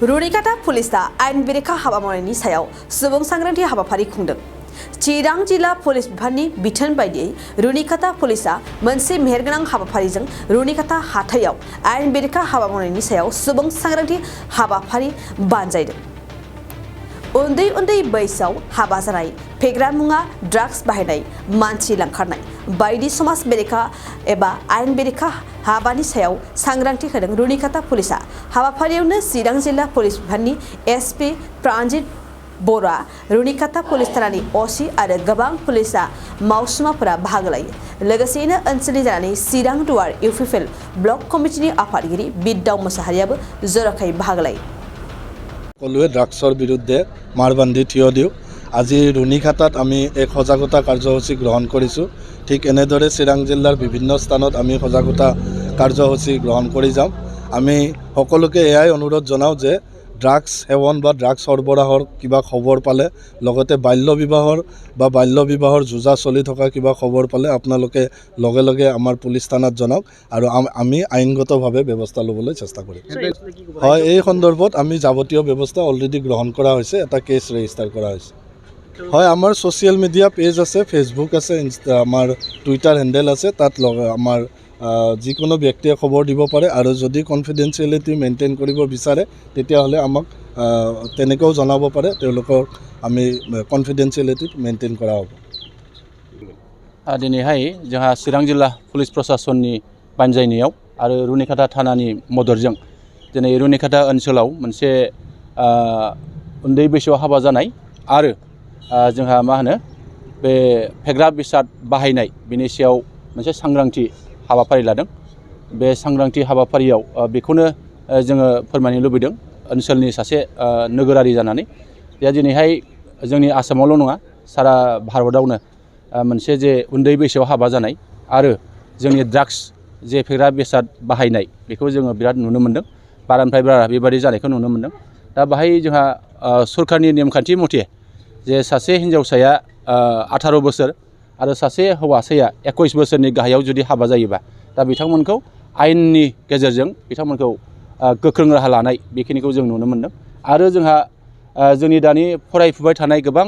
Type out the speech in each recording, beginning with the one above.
रुनिकाटा पुलिसा आयेन बेरेखा हाबा मावनायनि सायाव सुबुं सांग्रांथि हाबाफारि खुंदों। चिरां जिल्ला पुलिस बिफाननि बिथोन बायदियै रुनिकाटा पुलिसा मोनसे मेहेरगोनां हाबाफारिजों रुनिकाटा हाथायाव आयेन बेरेखा हाबा मावनायनि सायाव सुबुं सांग्रांथि हाबाफारि बानजायदों। उन्दै उन्दै बैसोआव हाबा जानाय, फेग्रा मुवा ड्राग्स बाहायनाय, मानसि लांखारनाय बायदि समाज बेरेखा एबा आयेन बेरेखा हाबानि सायाव सांग्रांथि होदों रुनिकाटा पुलिसा। हाबाफारियावनो चिरां जिल्ला पुलिस बिफाननि एसपि प्राणजित बर'आ, रुनिकाटा पुलिस थानानि असि आरो गोबां पुलिसा मावसुमाफोरा बाहागो लायो। लोगोसेयैनो ओनसोलनि जानानै चिरां दुवार इउपिपिएल ब्लक कमिटिनि आफादगिरि बिद्दाव मोसाहारियाबो जर'खायै बाहागो लायो। সকলোৱে ড্ৰাগছৰ বিৰুদ্ধে মাৰ বান্ধি থিয় দিওঁ। আজি ৰুনিকাটাত আমি এক সজাগতা কাৰ্যসূচী গ্ৰহণ কৰিছোঁ। ঠিক এনেদৰে চিৰাং জিলাৰ বিভিন্ন স্থানত আমি সজাগতা কাৰ্যসূচী গ্ৰহণ কৰি যাম। আমি সকলোকে এয়াই অনুৰোধ জনাওঁ যে ড্ৰাগছ সেৱন বা ড্ৰাগছ সৰবৰাহৰ কিবা খবৰ পালে, লগতে বাল্য বিবাহৰ যুঁজা চলি থকা কিবা খবৰ পালে আপোনালোকে লগে লগে আমাৰ পুলিচ থানাত জনাওক আৰু আমি আইনগতভাৱে ব্যৱস্থা ল'বলৈ চেষ্টা কৰিম। হয়, এই সন্দৰ্ভত আমি যাৱতীয় ব্যৱস্থা অলৰেডি গ্ৰহণ কৰা হৈছে, এটা কেছ ৰেজিষ্টাৰ কৰা হৈছে। হয়, আমাৰ ছ'চিয়েল মিডিয়া পেজ আছে, ফেচবুক আছে, আমাৰ টুইটাৰ হেণ্ডেল আছে। তাত আমাৰ যিকোনো ব্যক্তিয়ে খবৰ দিব পাৰে আৰু যদি কনফিডেঞ্চিয়েলিটি মেইনটেইন কৰিব বিচাৰে তেতিয়াহ'লে আমাক তেনেকৈও জনাব পাৰে। তেওঁলোকক আমি कन्फिडेंशियलिटी मेंटेन करा होगा। दिनैहाय जोंहा चिरां जिल्ला पुलिस प्रशासननि बानजायनायाव आरो रुनिकाटा थानानि मददजों दिनै रुनिकाटा ओनसोलाव मोनसे उन्दै बैसोआव हाबा जानाय आरो जोंहा मा होनो बे फेग्रा बेसाद बाहायनाय बेनि सायाव मोनसे सांग्रांथि हाबाफारि लादों। बे सांग्रांथि हाबाफारियाव बेखौनो जोङो फोरमायनो लुबैदों ओनसोलनि सासे नोगोरारि जानानै। दा दिनैहाय जोंनि आसामावल' नङा, सारा भारतआवनो मोनसे जे उन्दै बैसोआव हाबा जानाय आरो जोंनि ड्राग्स जे फेग्रा बेसाद बाहायनाय बेखौ जोङो बिराद नुनो मोन्दों। बारानिफ्राय बारा बेबादि जानायखौ नुनो मोन्दों। दा बाहाय जोंहा सरकारनि नेमखान्थि मथे जे सासे हिन्जावसाया 18 बोसोर आरो सासे हौवासाया 21 बोसोरनि गाहायाव जुदि हाबा जायोबा दा बिथांमोनखौ आयेननि गेजेरजों बिथांमोनखौ गोख्रों राहा लानाय बेखिनिखौ जों नुनो मोन्दों। आरो जोंहा जोंनि दानि फरायफुबाय थानाय गोबां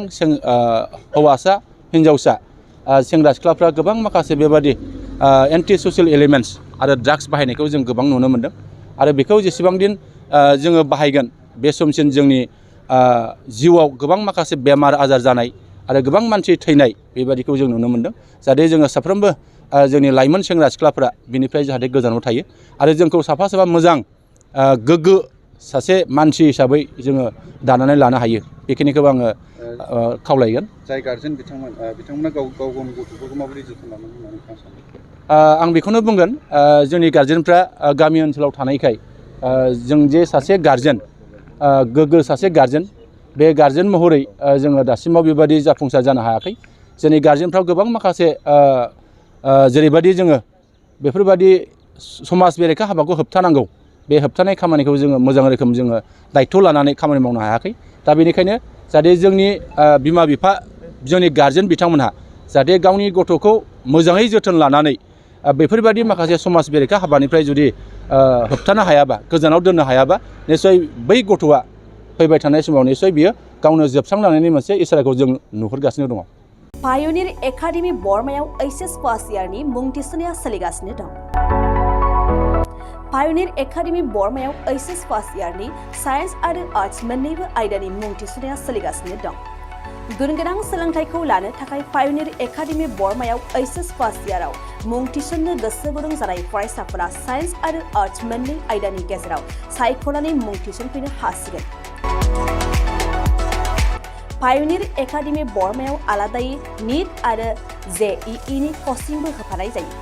हौवासा हिन्जावसा सेंग्रा सिख्लाफ्रा गोबां माखासे बेबादि एन्टि ससियेल एलिमेन्ट्स आरो ड्राग्स बाहायनायखौ जों गोबां नुनो मोन्दों। आरो बेखौ जेसेबां दिन जोङो बाहायगोन बे समसिम जोंनि जिउआव गोबां माखासे बेमार आजार जानाय आरो गोबां मानसि थैनाय बेबादिखौ जों नुनो मोन्दों। जाहाथे जोङो साफ्रोमबो जोंनि लाइमोन सेंग्रा सिख्लाफ्रा बिनिफ्राय जाहाथे गोजानाव थायो आरो जोंखौ साफा साफा मोजां गोग्गो सासे मानसि हिसाबै जोङो दानानै लानो हायो बेखिनिखौ आङो खावलायगोन। जाय गार्जेन बिथांमोना गाव गावनि गथ'फोरखौ माबोरै जोथोन लानांगौ होननानै नोंथाङा सानो? आं बेखौनो बुंगोन, जोंनि गार्जेनफ्रा गामि ओनसोलाव थानायखाय जों जे सासे गार्जेन गोग्गो सासे गार्जेन बे गार्जेन महरै जोङो दासिमाव बेबादि जाफुंसार जानो हायाखै। जोंनि गार्जेनफ्राव गोबां माखासे जेरैबादि जोङो बेफोरबादि समाज बेरेखा हाबाखौ होबथानांगौ बे होबथानाय खामानिखौ जोङो मोजां रोखोम जोङो दायित्व लानानै खामानि मावनो हायाखै। दा बेनिखायनो जाहाथे जोंनि बिमा बिफा जोंनि गार्जेन बिथांमोनहा जाहाथे गावनि गथ'खौ मोजाङै जोथोन लानानै बेफोरबादि माखासे समाज बेरेखा हाबानिफ्राय जुदि होबथानो हायाबा, गोजानाव दोननो हायाबा निस्सय बै गथ'आ फैबाय थानाय समाव निस्सय बियो गावनो जोबस्रांलांनायनि मोनसे इसाराखौ जों नुहुरगासिनो दङ। पायनिर एकाडेमि बरमायाव एचएस फार्स्ट इयारनि मुं थिसननाया सोलिगासिनो दं। पायनिर एकाडेमि बरमायाव एचएस फार्स्ट इयारनि साइन्स आरो आर्ट्स मोन्नैबो आयदानि मुं थिसननाया सोलिगासिनो दं। गुनगोनां सोलोंथाइखौ लानो थाखाय पायनिर एकाडेमि बरमायाव एचएस फार्स्ट इयाराव मुं थिसननो गोसो गुदुं जानाय फरायसाफोरा साइन्स आरो आर्ट्स मोन्नै आयदानि गेजेराव सायख'नानै मुं थिसनफैनो हासिगोन। पायनिर एकाडेमि बरमायाव आलादायै नीट आरो JEE नि कचिंबो होफानाय जायो।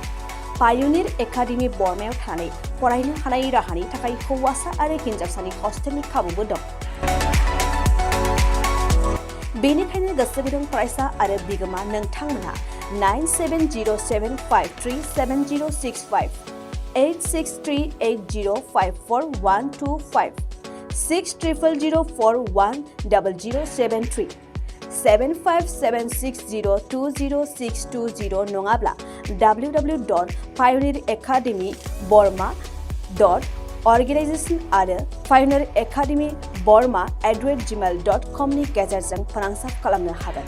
पायनिर एकाडेमि बरमायाव थानानै फरायनो हानाय राहानि थाखाय हौवासा आरो हिन्जावसानि हस्टेलनि खाबुबो दं। बेनिखायनो गोसो गुदुं फरायसा आरो बिगोमा नोंथांमोनहा 9707537065 8638054125 6000410073 7576020620 नङाब्ला www.pioneeracademyborma.com अर्गेनाइजेशन आरो पायनियर एकाडेमि बर्मा@gmail.com नि गेजेरजों फोनांजाब खालामनो हागोन।